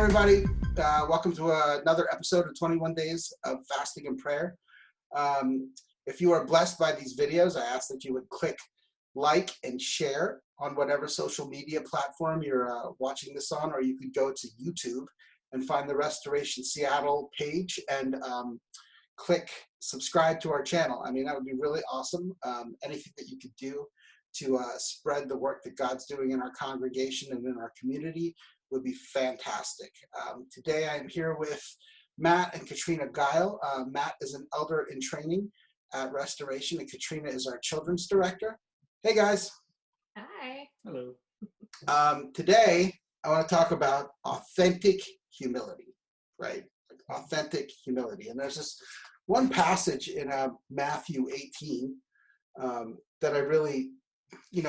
everybody. Welcome to another episode of 21 Days of Fasting and Prayer. If you are blessed by these videos, I ask that you would click like and share on whatever social media platform you're watching this on, or you could go to YouTube and find the Restoration Seattle page and click subscribe to our channel. I mean, that would be really awesome. Anything that you could do to spread the work that God's doing in our congregation and in our community would be fantastic. Today I'm here with Matt and Katrina Gile. Matt is an elder in training at Restoration, and Katrina is our children's director. Hey guys. Hi. Hello. Today I want to talk about authentic humility, right? Authentic humility. And there's this one passage in Matthew 18 that I really,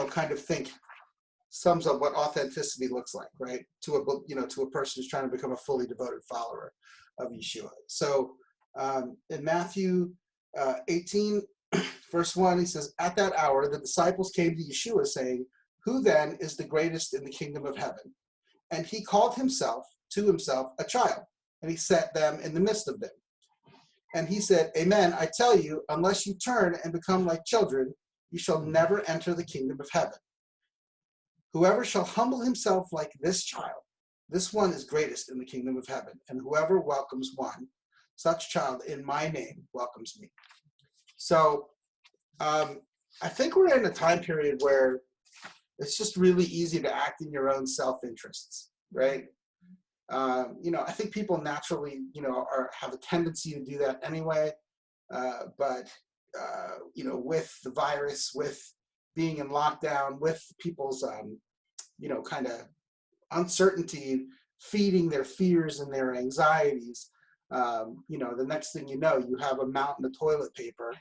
kind of think sums up what authenticity looks like, right? To a person who's trying to become a fully devoted follower of Yeshua. So in Matthew 18, verse 1, he says, "At that hour, the disciples came to Yeshua saying, 'Who then is the greatest in the kingdom of heaven?' And he called to himself a child, and he set them in the midst of them. And he said, 'Amen, I tell you, unless you turn and become like children, you shall never enter the kingdom of heaven. Whoever shall humble himself like this child, this one is greatest in the kingdom of heaven. And whoever welcomes such child in my name welcomes me.'" So I think we're in a time period where it's just really easy to act in your own self-interests, right? I think people naturally, have a tendency to do that anyway. But with the virus, with being in lockdown, with people's, kind of uncertainty, feeding their fears and their anxieties, the next thing you know, you have a mountain of toilet paper.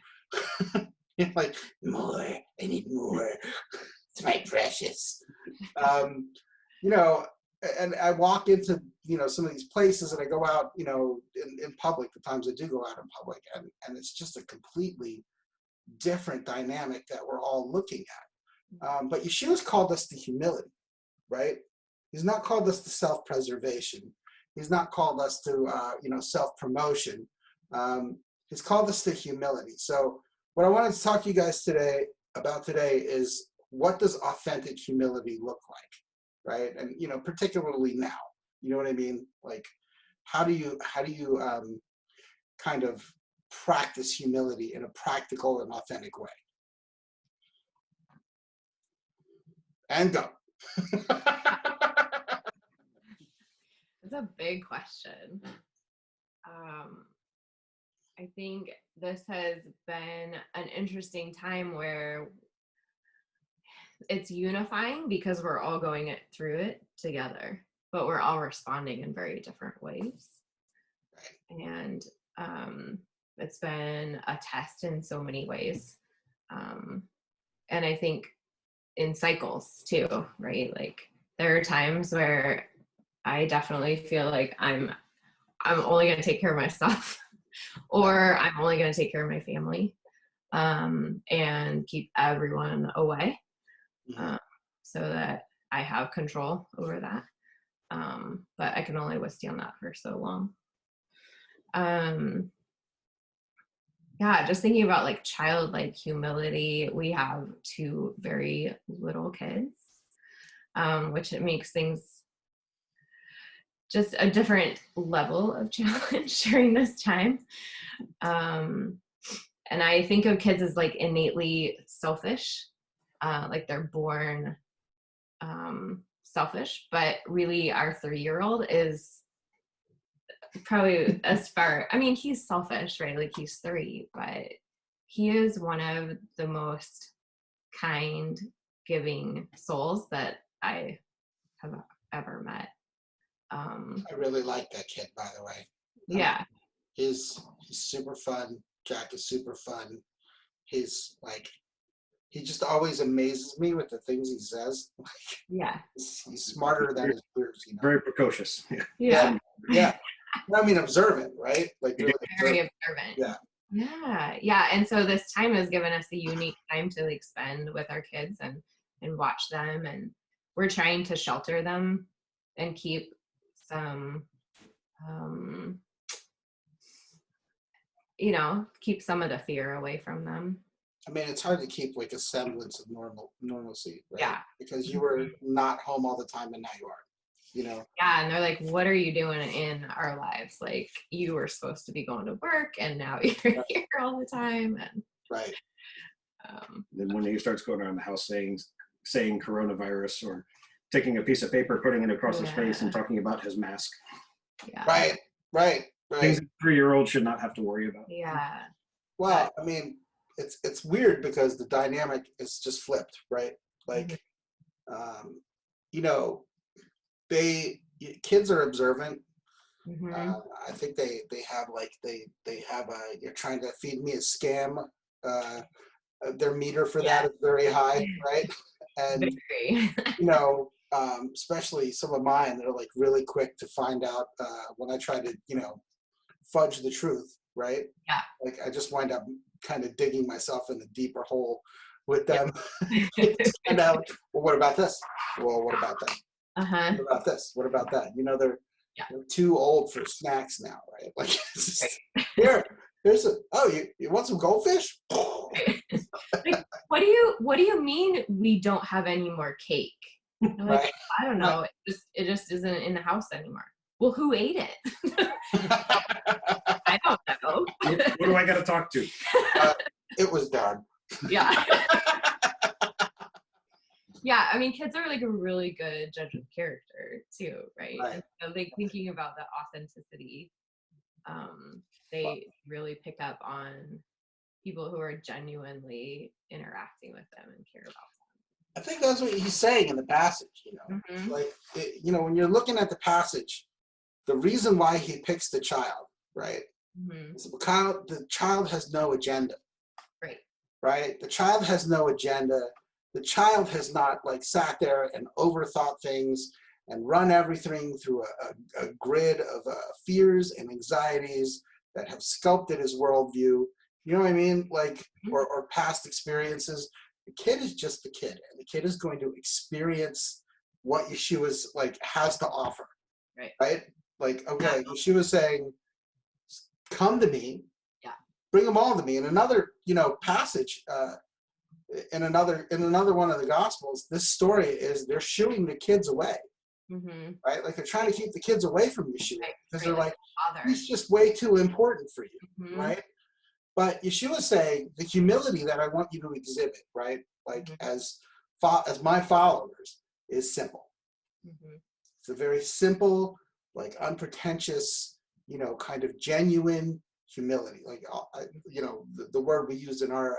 You're like, more, I need more. It's my precious. And I walk into, some of these places, and I go out, in public, the times I do go out in public, and it's just a completely different dynamic that we're all looking at. But Yeshua's called us to humility, right? He's not called us to self-preservation. He's not called us to, self-promotion. He's called us to humility. So what I wanted to talk to you guys about today is, what does authentic humility look like, right? And, particularly now, you know what I mean? Like, how do you kind of practice humility in a practical and authentic way? And go. It's a big question. I think this has been an interesting time where it's unifying because we're all going through it together, but we're all responding in very different ways. And it's been a test in so many ways. And I think in cycles too, right? Like, there are times where I definitely feel like I'm only going to take care of myself, or I'm only going to take care of my family, and keep everyone away, so that I have control over that. But I can only withstand that for so long. Just thinking about like childlike humility, we have 2 very little kids, which it makes things just a different level of challenge during this time. And I think of kids as like innately selfish, like they're born selfish, but really our 3-year-old is probably he's selfish, right? Like, he's 3, but he is one of the most kind, giving souls that I have ever met. I really like that kid, by the way. Yeah. He's super fun. Jack is super fun. He's like, he just always amazes me with the things he says. Yeah. He's smarter than his peers, Very precocious. Yeah. I mean, observant, right? Like, really very observant. Yeah. And so this time has given us a unique time to like spend with our kids and watch them, and we're trying to shelter them and keep some, keep some of the fear away from them. I mean, it's hard to keep like a semblance of normalcy, right? Yeah. Because you were not home all the time and now you are, Yeah, and they're like, what are you doing in our lives? Like, you were supposed to be going to work and now you're here all the time. And right. Then one day he starts going around the house saying coronavirus, or taking a piece of paper, putting it across his face and talking about his mask. Yeah. Right. Things a 3-year-old should not have to worry about. Yeah. Well, I mean, it's weird because the dynamic is just flipped, right? Like, kids are observant. I think they have like they have you're trying to feed me a scam. Their meter for that is very high, right? And especially some of mine, they're like really quick to find out when I try to fudge the truth, right? Yeah. Like I just wind up kind of digging myself in a deeper hole with them. And out, well, what about this? Well, what about that? What about this? What about that? They're too old for snacks now, right? Like, it's just, here's you want some goldfish? Like, what do you mean we don't have any more cake? I'm like, right. I don't know. It just isn't in the house anymore. Well, who ate it? I don't know. What do I got to talk to? It was done. Yeah. Yeah, I mean, kids are like a really good judge of character too, right? And so, like, thinking about the authenticity, they really pick up on people who are genuinely interacting with them and care about them. I think that's what he's saying in the passage. Like, when you're looking at the passage, the reason why he picks the child, right? Is because the child has no agenda. Right? The child has no agenda. The child has not like sat there and overthought things and run everything through a grid of fears and anxieties that have sculpted his worldview. You know what I mean? Like, or past experiences. The kid is just the kid, and the kid is going to experience what Yeshua's like has to offer. Right? Like, okay, Yeshua's saying, come to me. Yeah. Bring them all to me. In another, passage, in another one of the Gospels, this story is they're shooing the kids away, right? Like they're trying to keep the kids away from Yeshua because they're like, he's just way too important for you, right? But Yeshua's saying the humility that I want you to exhibit, right? Like as my followers is simple. It's a very simple, like unpretentious, kind of genuine humility. Like, the word we use in our,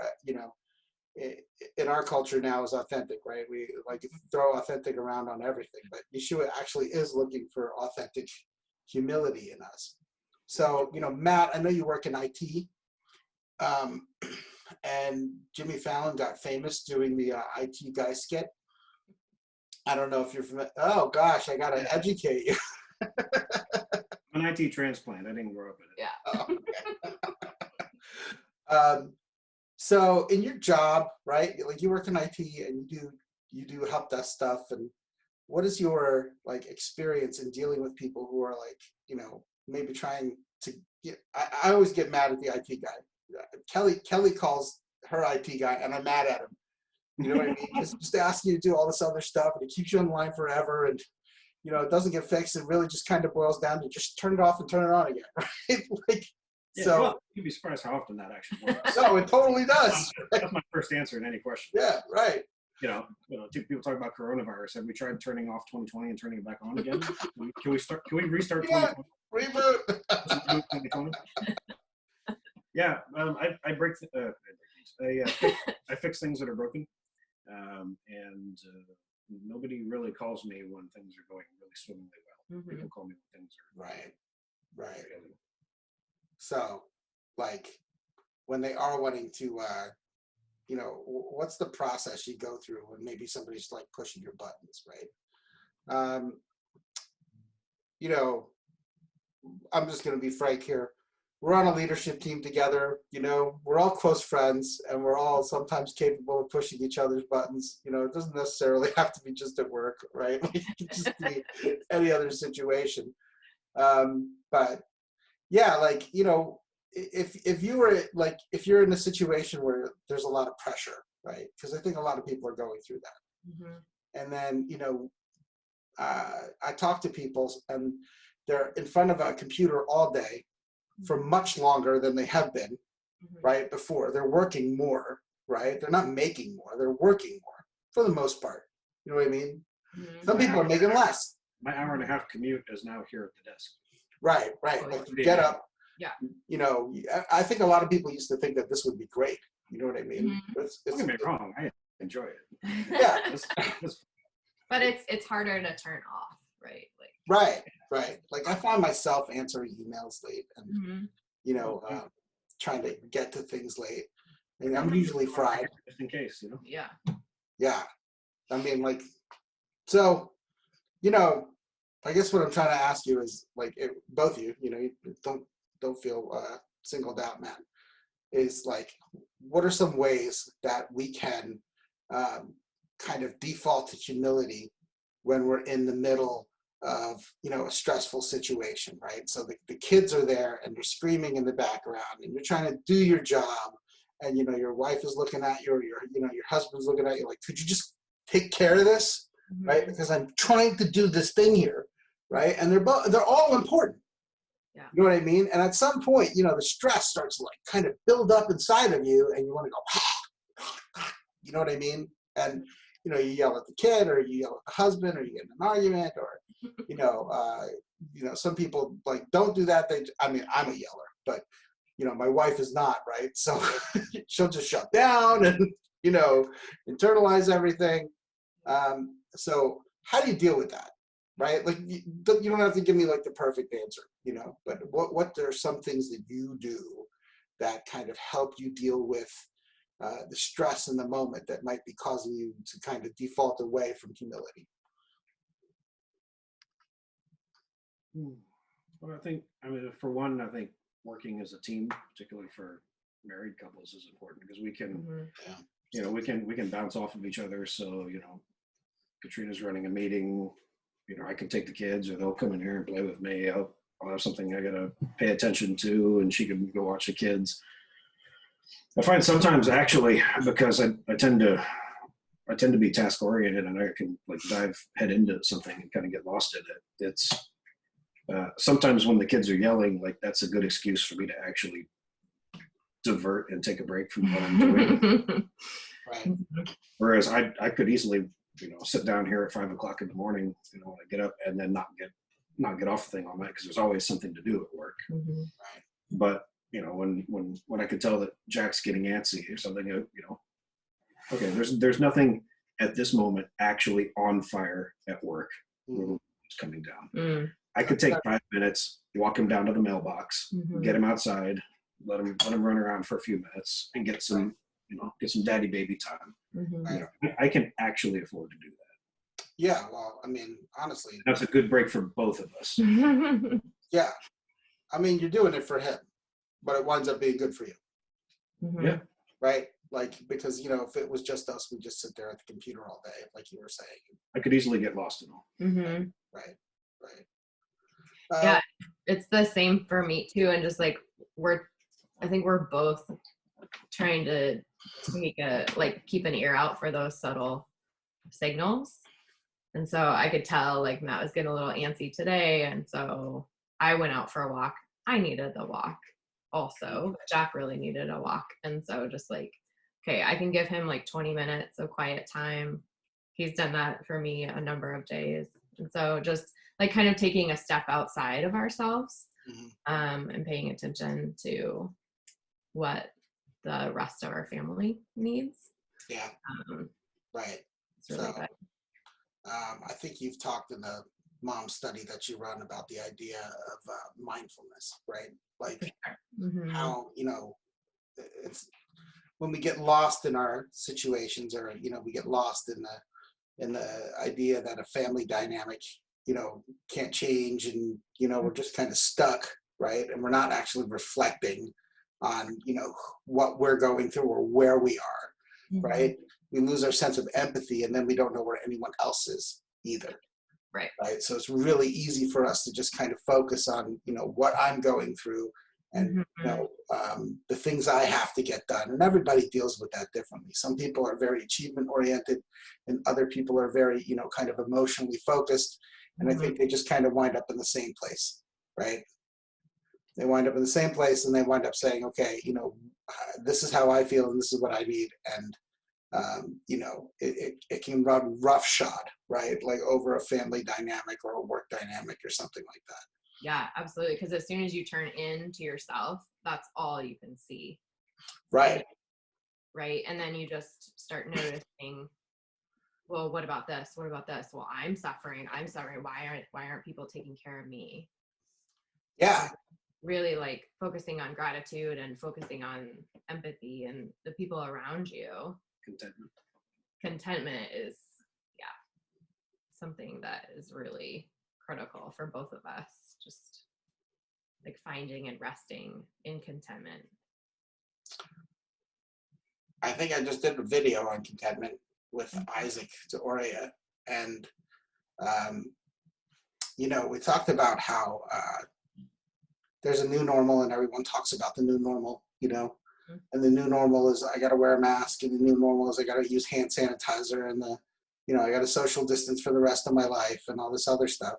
in our culture now is authentic, right? We like throw authentic around on everything, but Yeshua actually is looking for authentic humility in us. So, Matt, I know you work in IT, and Jimmy Fallon got famous doing the IT guy skit. I don't know if you're familiar. Oh gosh, I gotta educate you. An IT transplant. I didn't grow up in it. Yeah. Okay. So in your job, right? Like you work in IT and you do help desk stuff. And what is your like experience in dealing with people who are like, maybe trying to get? I always get mad at the IT guy. Kelly calls her IT guy, and I'm mad at him. You know what I mean? Just asking you to do all this other stuff, and it keeps you on the line forever, and it doesn't get fixed. It really just kind of boils down to just turn it off and turn it on again, right? Like, yeah, so well, you'd be surprised how often that actually works. No, it totally does. That's my first answer in any question. Yeah, right. People talk about coronavirus. Have we tried turning off 2020 and turning it back on again? Can we restart 2020? Reboot. 2020? Yeah, I break. I fix things that are broken, and nobody really calls me when things are going really swimmingly well. People call me when things are right. So, like, when they are wanting to, what's the process you go through when maybe somebody's like pushing your buttons, right? I'm just going to be frank here. We're on a leadership team together, we're all close friends, and we're all sometimes capable of pushing each other's buttons. It doesn't necessarily have to be just at work, right? Like, it can just be any other situation. But yeah, like, if you were like, if you're in a situation where there's a lot of pressure, right? Because I think a lot of people are going through that. And then, I talk to people and they're in front of a computer all day for much longer than they have been, right? Before. They're working more, right? They're not making more, they're working more for the most part. You know what I mean? Some people are making less. My hour and a half commute is now here at the desk. Right. Like you get up. Yeah. I think a lot of people used to think that this would be great. You know what I mean? Don't get me wrong, I enjoy it. Yeah. But it's harder to turn off, right? Right. Like I find myself answering emails late and, trying to get to things late. And I'm usually fried. Just in case, Yeah. Yeah. I mean, like, so, I guess what I'm trying to ask you is, like, both of you, don't feel singled out, Matt, is like, what are some ways that we can kind of default to humility when we're in the middle of, a stressful situation, right? So the kids are there and they're screaming in the background and you're trying to do your job and, your wife is looking at you or your husband's looking at you like, could you just take care of this, right? Because I'm trying to do this thing here, right? And they're all important. Yeah. You know what I mean? And at some point, the stress starts to like kind of build up inside of you and you want to go, you know what I mean? And, you yell at the kid or you yell at the husband or you get in an argument or, some people like don't do that. I'm a yeller, but, my wife is not, right? So she'll just shut down and, internalize everything. So how do you deal with that? Right? Like you don't have to give me like the perfect answer, but what are some things that you do that kind of help you deal with the stress in the moment that might be causing you to kind of default away from humility? Well, for one, I think working as a team, particularly for married couples, is important because we can, we can bounce off of each other. So, Katrina's running a meeting, I can take the kids or they'll come in here and play with me. I'll have something I got to pay attention to and she can go watch the kids. I find sometimes actually, because I tend to be task oriented and I can like dive head into something and kind of get lost in it. It's sometimes when the kids are yelling, like that's a good excuse for me to actually divert and take a break from what I'm doing. Right. Whereas I could easily, sit down here at 5 o'clock in the morning, when I get up and then not get off the thing all night because there's always something to do at work. Right. But when I can tell that Jack's getting antsy or something, okay, there's nothing at this moment actually on fire at work. It's coming down. I could take 5 minutes, walk him down to the mailbox, get him outside, let him run around for a few minutes, and get some daddy baby time. I can actually afford to do that. Yeah, well, honestly, that's a good break for both of us. Yeah, you're doing it for him, but it winds up being good for you. Yeah. Right? Like, because, if it was just us, we just sit there at the computer all day, like you were saying. I could easily get lost in all. Right. Yeah, it's the same for me too. And just like, I think we're both trying to keep an ear out for those subtle signals. And so I could tell like Matt was getting a little antsy today. And so I went out for a walk. I needed the walk also. Jack really needed a walk. And so just like, okay, I can give him like 20 minutes of quiet time. He's done that for me a number of days. And so just like kind of taking a step outside of ourselves and paying attention to what the rest of our family needs. Yeah. Right. It's really good. I think you've talked in the mom study that you run about the idea of mindfulness, right? Like how, it's when we get lost in our situations or, we get lost in the idea that a family dynamic, can't change and, we're just kind of stuck, right? And we're not actually reflecting on, what we're going through or where we are, right? We lose our sense of empathy and then we don't know where anyone else is either, Right. So it's really easy for us to just kind of focus on, what I'm going through and, the things I have to get done. And everybody deals with that differently. Some people are very achievement oriented and other people are very, kind of emotionally focused. And I think they just kind of wind up in the same place, right? They wind up in the same place and they wind up saying, okay, this is how I feel and this is what I need. And, it can run roughshod, right? Like over a family dynamic or a work dynamic or something like that. Yeah, absolutely. Because as soon as you turn into yourself, that's all you can see. Right. Right. And then you just start noticing, well, what about this? What about this? Well, I'm suffering. Why aren't people taking care of me? Yeah. Really like focusing on gratitude and focusing on empathy and the people around you. Contentment is, something that is really critical for both of us. Just like finding and resting in contentment. I think I just did a video on contentment with Isaac to Oria. And, we talked about how there's a new normal and everyone talks about the new normal, and the new normal is I got to wear a mask, and the new normal is I got to use hand sanitizer, and I got to social distance for the rest of my life and all this other stuff.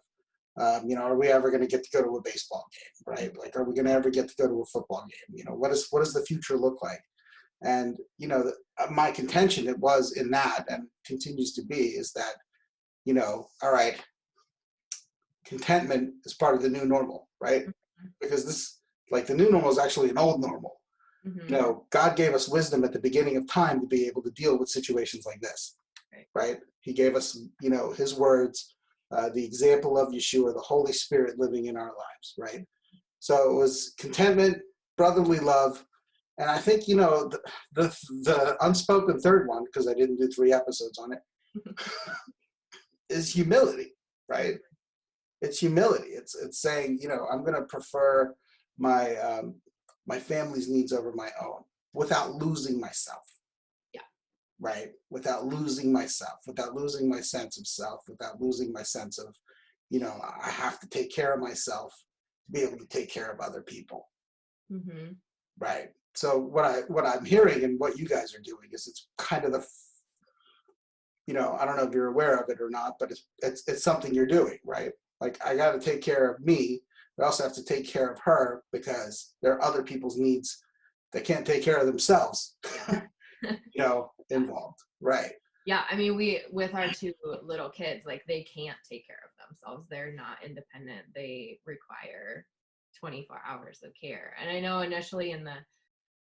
Are we ever going to get to go to a baseball game, right? Like, are we going to ever get to go to a football game? What does the future look like? And, my contention it was in that and continues to be is that, all right, contentment is part of the new normal, right? Because the new normal is actually an old normal. God gave us wisdom at the beginning of time to be able to deal with situations like this, right? He gave us, his words, the example of Yeshua, the Holy Spirit living in our lives, right? So it was contentment, brotherly love, and I think, the unspoken third one, because I didn't do 3 episodes on it, is humility, right? It's humility. It's saying, I'm going to prefer my my family's needs over my own without losing myself. Yeah. Right? Without losing myself, without losing my sense of self, without losing my sense of, I have to take care of myself to be able to take care of other people. Right? So what I'm hearing and what you guys are doing is it's kind of I don't know if you're aware of it or not, but it's something you're doing, right? Like, I got to take care of me, but I also have to take care of her because there are other people's needs that can't take care of themselves, involved. Right. Yeah. I mean, with our 2 little kids, like they can't take care of themselves. They're not independent. They require 24 hours of care. And I know initially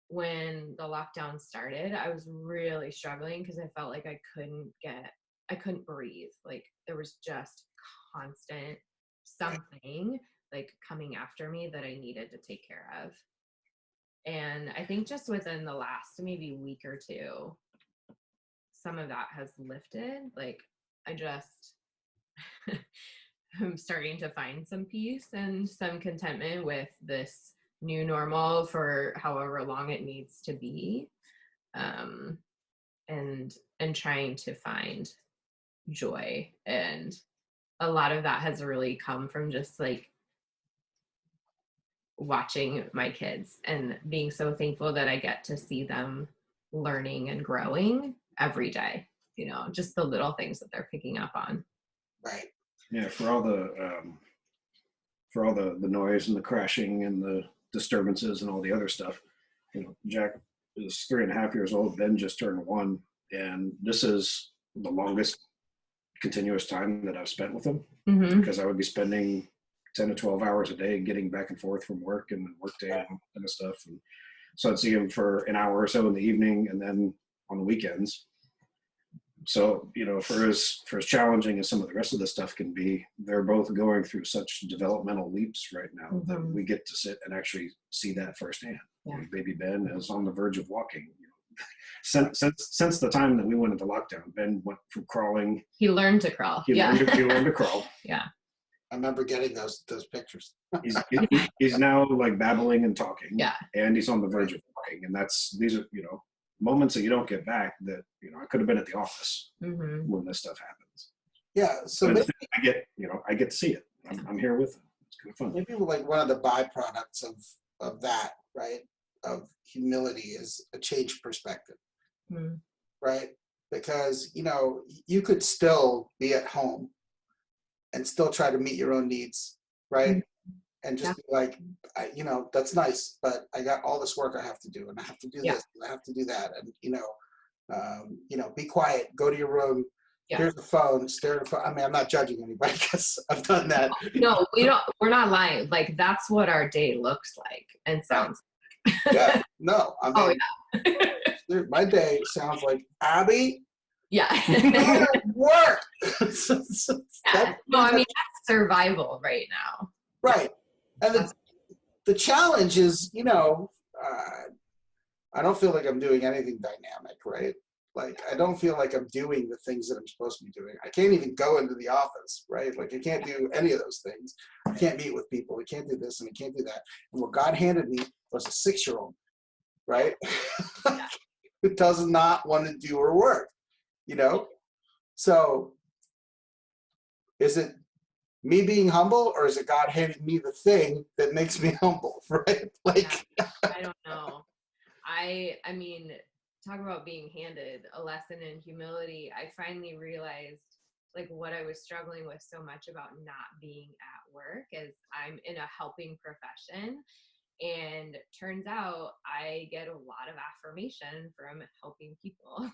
when the lockdown started, I was really struggling because I felt like I couldn't breathe. Like there was just constant something like coming after me that I needed to take care of. And I think just within the last maybe week or 2, some of that has lifted. Like I just I'm starting to find some peace and some contentment with this new normal for however long it needs to be, and trying to find joy. And a lot of that has really come from just like watching my kids and being so thankful that I get to see them learning and growing every day, just the little things that they're picking up on. Right. Yeah, for all the noise and the crashing and the disturbances and all the other stuff, Jack is 3.5 years old. Ben just turned 1, and this is the longest continuous time that I've spent with him, because I would be spending 10 to 12 hours a day getting back and forth from work and work day and all that kind of stuff. And so I'd see him for an hour or so in the evening and then on the weekends. So, for as challenging as some of the rest of the stuff can be, they're both going through such developmental leaps right now that we get to sit and actually see that firsthand. Yeah. Baby Ben is on the verge of walking. Since the time that we went into lockdown, Ben went from crawling. He learned to crawl. He learned to crawl. Yeah. I remember getting those pictures. He's now like babbling and talking. Yeah. And he's on the verge of walking. And these are, moments that you don't get back that, I could have been at the office when this stuff happens. Yeah. So But maybe, I get to see it. I'm here with it. It's kind of fun. maybe like one of the byproducts of that, right, of humility is a changed perspective, right? Because, you could still be at home and still try to meet your own needs, right? And just be like, that's nice, but I got all this work I have to do, and I have to do this, and I have to do that, and be quiet, go to your room, here's the phone, stare at the phone. I mean, I'm not judging anybody because I've done that. No, we're not lying. Like, that's what our day looks like and sounds like. Yeah, no, I mean, my day sounds like, Abby, work. No, I mean, that's survival right now. Right. And the challenge is, I don't feel like I'm doing anything dynamic, right? Like, I don't feel like I'm doing the things that I'm supposed to be doing. I can't even go into the office, right? Like, I can't do any of those things. I can't meet with people. I can't do this and I can't do that. And what God handed me was a 6-year-old, right? Who does not want to do her work, So is it me being humble, or is it God handing me the thing that makes me humble, right? Like, I don't know. I mean, talk about being handed a lesson in humility. I finally realized, like, what I was struggling with so much about not being at work is I'm in a helping profession, and turns out I get a lot of affirmation from helping people.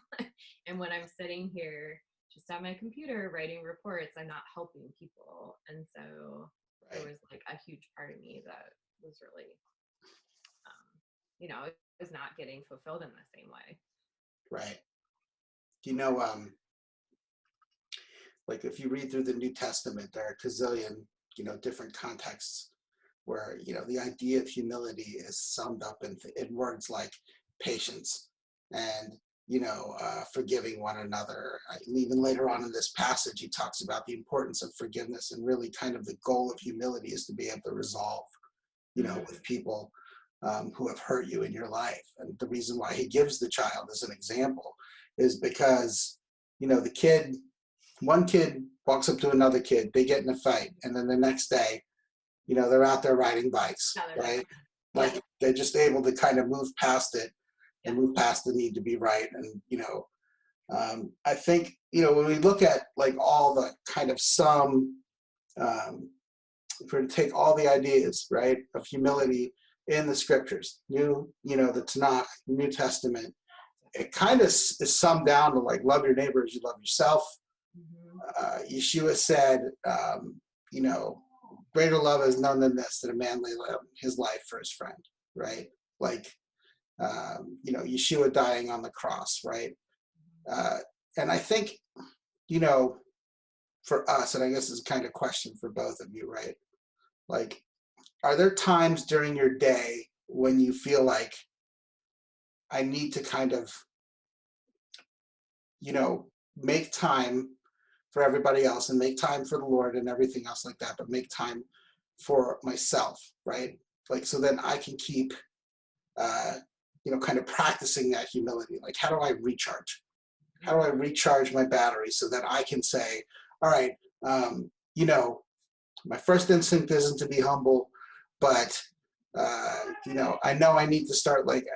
And when I'm sitting here just at my computer writing reports, I'm not helping people. And so there was like a huge part of me that was really, it was not getting fulfilled in the same way. Right. Like, if you read through the New Testament, there are a gazillion, different contexts where, the idea of humility is summed up in words like patience and, forgiving one another. Even later on in this passage, he talks about the importance of forgiveness, and really kind of the goal of humility is to be able to resolve, with people who have hurt you in your life. And the reason why he gives the child as an example is because, one kid walks up to another kid, they get in a fight, and then the next day, they're out there riding bikes, right? Like, they're just able to kind of move past it and move past the need to be right. And, I think, when we look at like all the kind of if we're to take all the ideas, right, of humility in the scriptures, the Tanakh, the New Testament, it kind of is summed down to like, love your neighbor as you love yourself. Yeshua said, greater love is none than this, that a man lay his life for his friend, right? Like, Yeshua dying on the cross, right? And I think, for us, and I guess it's kind of a question for both of you, right? Like, are there times during your day when you feel like, I need to kind of, make time for everybody else and make time for the Lord and everything else like that, but make time for myself, right? Like, so then I can keep, kind of practicing that humility. Like, how do I recharge? How do I recharge my battery so that I can say, all right, my first instinct isn't to be humble, but, I know I need to start, like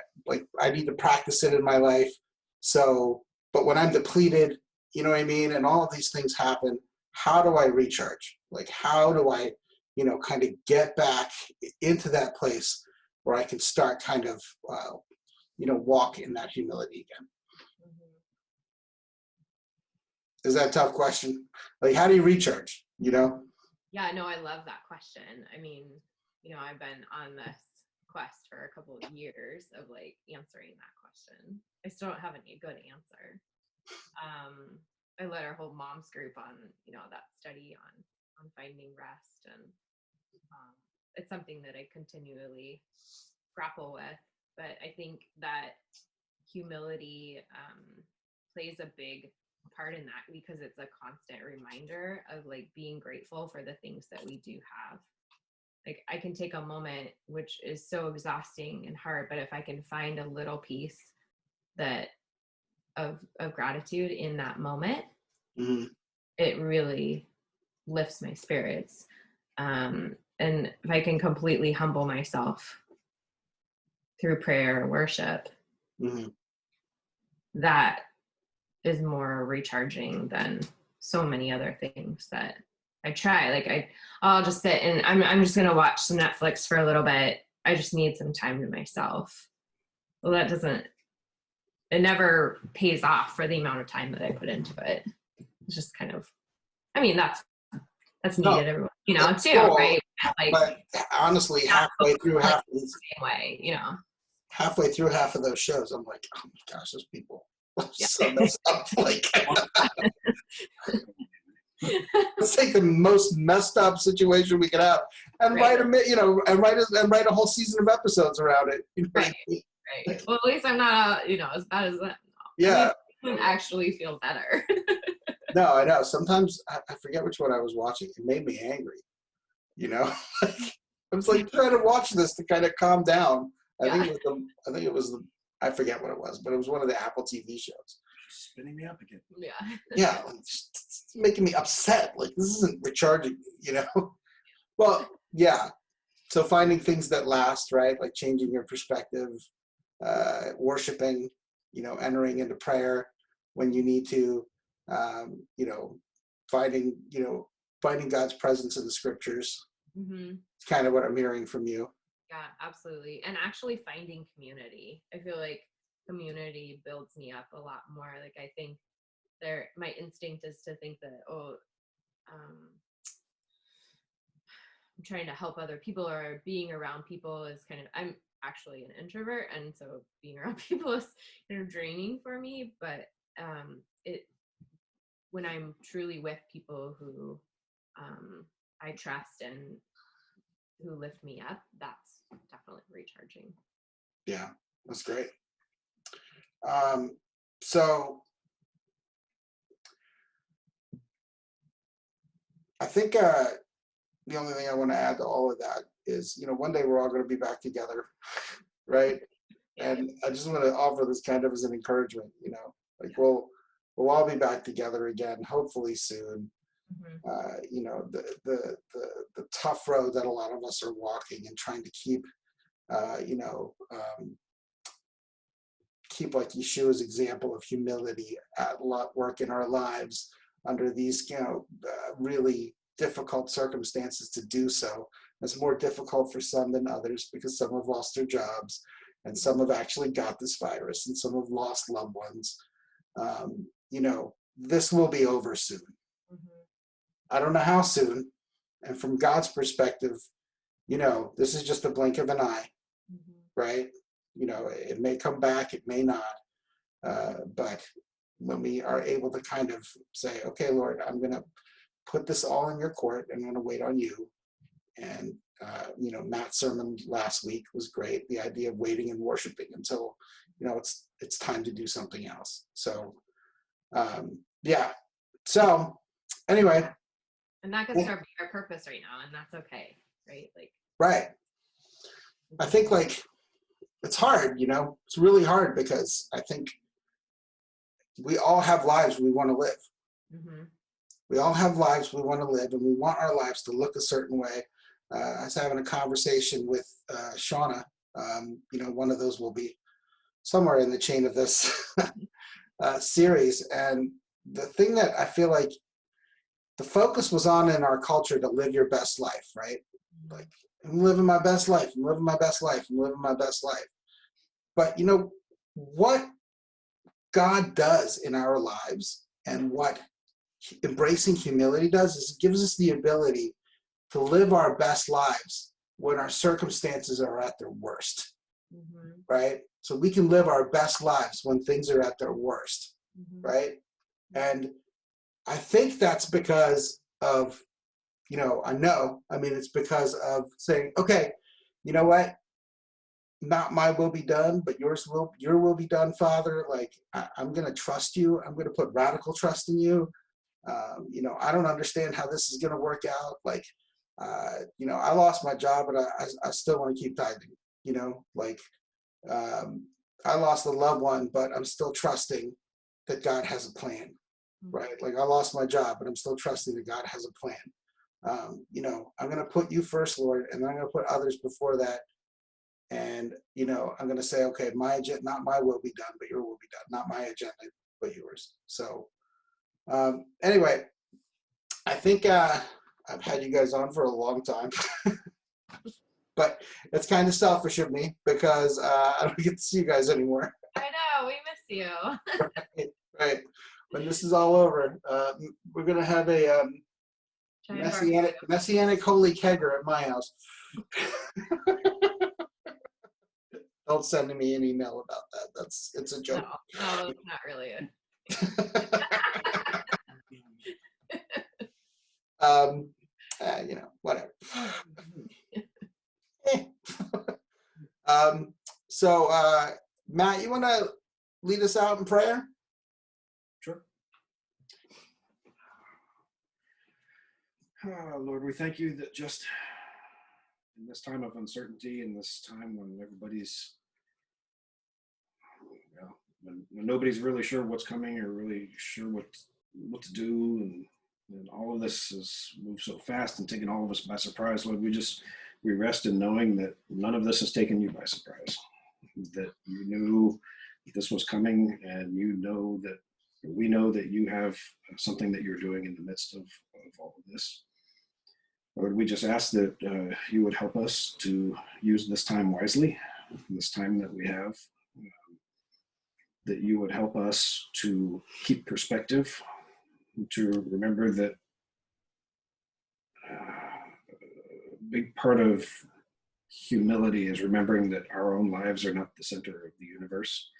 I need to practice it in my life. So, but when I'm depleted, you know what I mean? And all of these things happen. How do I recharge? Like, how do I, kind of get back into that place where I can start kind of, walk in that humility again? Is that a tough question? Like, how do you recharge, Yeah, no, I love that question. I mean, I've been on this quest for a couple of years of like answering that question. I still don't have any good answer. I led our whole moms group on, that study on finding rest, and it's something that I continually grapple with. But I think that humility plays a big part in that, because it's a constant reminder of like being grateful for the things that we do have. Like, I can take a moment, which is so exhausting and hard, but if I can find a little piece that of gratitude in that moment, it really lifts my spirits. And if I can completely humble myself through prayer or worship, Mm-hmm. that is more recharging than so many other things that I try. Like I'll just sit and I'm just gonna watch some Netflix for a little bit. I just need some time to myself. Well, it never pays off for the amount of time that I put into it. It's just kind of, I mean, that's No, needed, everyone, you know, it's too, cool, right? Like, but honestly, not halfway through like half of the these, same way, you know. halfway through half of those shows, I'm like, oh my gosh, those people are Yeah. so messed up. Like, let's take the most messed up situation we could have and Right. write a whole season of episodes around it. You know what I mean? Right. Well, at least I'm not, as bad as that. Yeah. I can actually feel better. No, I know. Sometimes I forget which one I was watching. It made me angry. You know, I was like trying to watch this to kind of calm down. I think it was the I forget what it was, but it was one of the Apple TV shows. Spinning me up again. Yeah. Yeah, like, it's making me upset. Like, this isn't recharging me, you know? Well, yeah. So finding things that last, right? Like changing your perspective, worshiping, entering into prayer when you need to, finding, finding God's presence in the scriptures. Mm-hmm. It's kind of what I'm hearing from you. Yeah, absolutely. And actually finding community. I feel like community builds me up a lot more. Like, I think my instinct is to think that, I'm trying to help other people, or being around people is I'm actually an introvert. And so being around people is draining for me. But when I'm truly with people who I trust and who lift me up, that's definitely recharging. Yeah, that's great. So I think the only thing I want to add to all of that is, one day we're all going to be back together, right? And I just want to offer this kind of as an encouragement, like we'll all be back together again, hopefully soon. Mm-hmm. The tough road that a lot of us are walking and trying to keep, keep like Yeshua's example of humility at work in our lives under these, really difficult circumstances to do so. It's more difficult for some than others because some have lost their jobs and some have actually got this virus and some have lost loved ones. This will be over soon. Mm-hmm. I don't know how soon. And from God's perspective, this is just a blink of an eye, Mm-hmm. right? It may come back, it may not. But when we are able to kind of say, okay, Lord, I'm going to put this all in your court and I'm going to wait on you. And, Matt's sermon last week was great. The idea of waiting and worshiping until, it's time to do something else. So, yeah. So anyway. And that could serve our purpose right now, and that's okay, right? Like, right. I think it's hard, it's really hard because I think we all have lives we want to live. Mm-hmm. We all have lives we want to live, and we want our lives to look a certain way. I was having a conversation with Shauna. One of those will be somewhere in the chain of this series. And the thing that I feel like the focus was on in our culture to live your best life, right? Like, I'm living my best life. I'm living my best life. I'm living my best life. But what God does in our lives and what embracing humility does is it gives us the ability to live our best lives when our circumstances are at their worst, Mm-hmm. right? So we can live our best lives when things are at their worst, Mm-hmm. right? And I think that's because of, it's because of saying, okay, you know what? Not my will be done, but your will be done, Father. Like, I'm going to trust you. I'm going to put radical trust in you. I don't understand how this is going to work out. Like, I lost my job, but I still want to keep tithing. I lost a loved one, but I'm still trusting that God has a plan. right? Like I lost my job, but I'm still trusting that God has a plan. You know, I'm going to put you first, Lord, and I'm going to put others before that. And, you know, I'm going to say, okay, not my will be done, but your will be done. Not my agenda, but yours. So anyway, I think I've had you guys on for a long time. But it's kind of selfish of me because I don't get to see you guys anymore. I know, we miss you. Right. When this is all over, we're going to have a messianic holy kegger at my house. Don't send me an email about that. It's a joke. No, it's not really you know, whatever. So, Matt, you want to lead us out in prayer? Sure. Lord, we thank you that just in this time of uncertainty, in this time when everybody's, when nobody's really sure what's coming or really sure what to do, and all of this has moved so fast and taken all of us by surprise, Lord, we rest in knowing that none of this has taken you by surprise, that you knew that this was coming, and we know that you have something that you're doing in the midst of all of this. Lord, we just ask that you would help us to use this time wisely, this time that we have, that you would help us to keep perspective, to remember that a big part of humility is remembering that our own lives are not the center of the universe,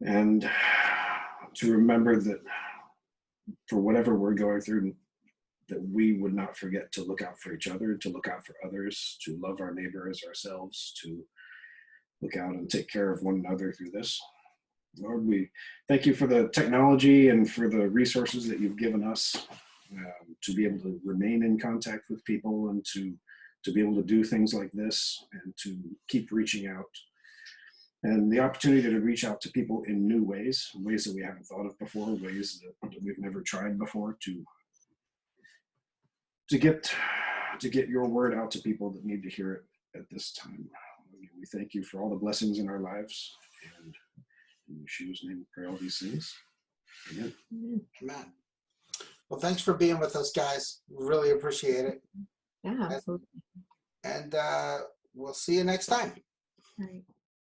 and to remember that for whatever we're going through, that we would not forget to look out for each other, to look out for others, to love our neighbor as ourselves, to look out and take care of one another through this. Lord, we thank you for the technology and for the resources that you've given us to be able to remain in contact with people, and to be able to do things like this, and to keep reaching out, and the opportunity to reach out to people in new ways that we haven't thought of before, ways that we've never tried before, to get your word out to people that need to hear it at this time. We thank you for all the blessings in our lives, and in Yeshua's name we pray all these things. Amen. Amen. Well, thanks for being with us, guys. Really appreciate it. Yeah, absolutely. And we'll see you next time. All right.